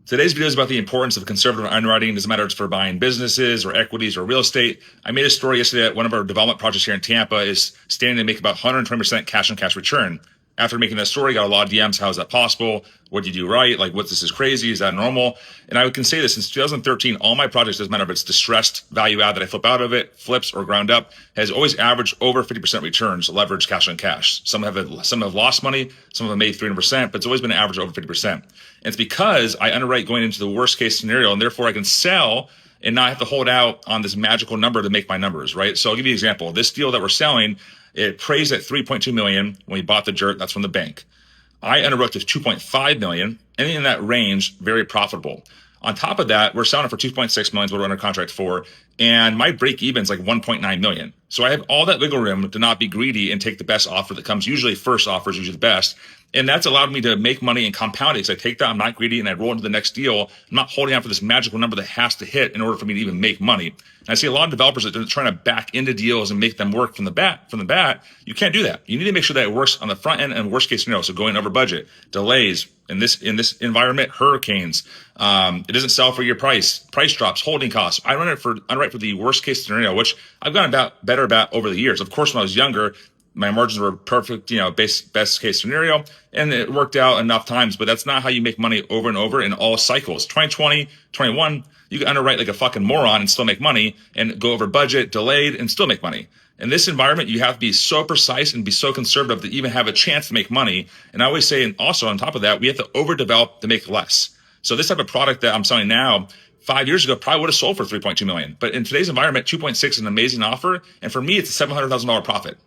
Today's video is about the importance of conservative underwriting. It doesn't matter if it's for buying businesses or equities or real estate. I made a story yesterday that one of our development projects here in Tampa is standing to make about 120% cash on cash return. After making that story, got a lot of DMs. How is that possible? What did you do right? Like, what, this is crazy. Is that normal? And I can say this, since 2013, all my projects, doesn't matter if it's distressed value add that I flip out of it, flips or ground up, has always averaged over 50% returns, leverage cash on cash. Some have lost money, some have made 300%, but it's always been an average over 50%. And it's because I underwrite going into the worst case scenario, and therefore I can sell and not have to hold out on this magical number to make my numbers, right? So I'll give you an example. This deal that we're selling, it appraised at $3.2 million when we bought the dirt. That's from the bank. I underwrote to $2.5 million, anything in that range, very profitable. On top of that, we're selling it for $2.6 million, what we're under contract for, and my break even is like $1.9 million. So I have all that wiggle room to not be greedy and take the best offer that comes. Usually first offer is usually the best. And that's allowed me to make money and compound it, because I take that, I'm not greedy, and I roll into the next deal. I'm not holding out for this magical number that has to hit in order for me to even make money. And I see a lot of developers that are trying to back into deals and make them work from the bat. You can't do that. You need to make sure that it works on the front end and worst case scenario. So going over budget, delays in this environment, hurricanes, it doesn't sell for your price drops, holding costs. I underwrite for the worst case scenario, which I've gotten better about over the years. Of course, when I was younger, my margins were perfect, best case scenario, and it worked out enough times, but that's not how you make money over and over in all cycles. 2020, 21, you can underwrite like a fucking moron and still make money, and go over budget, delayed, and still make money. In this environment, you have to be so precise and be so conservative to even have a chance to make money. And I always say, and also on top of that, we have to overdevelop to make less. So this type of product that I'm selling now, 5 years ago, probably would have sold for $3.2 million. But in today's environment, 2.6 is an amazing offer. And for me, it's a $700,000 profit.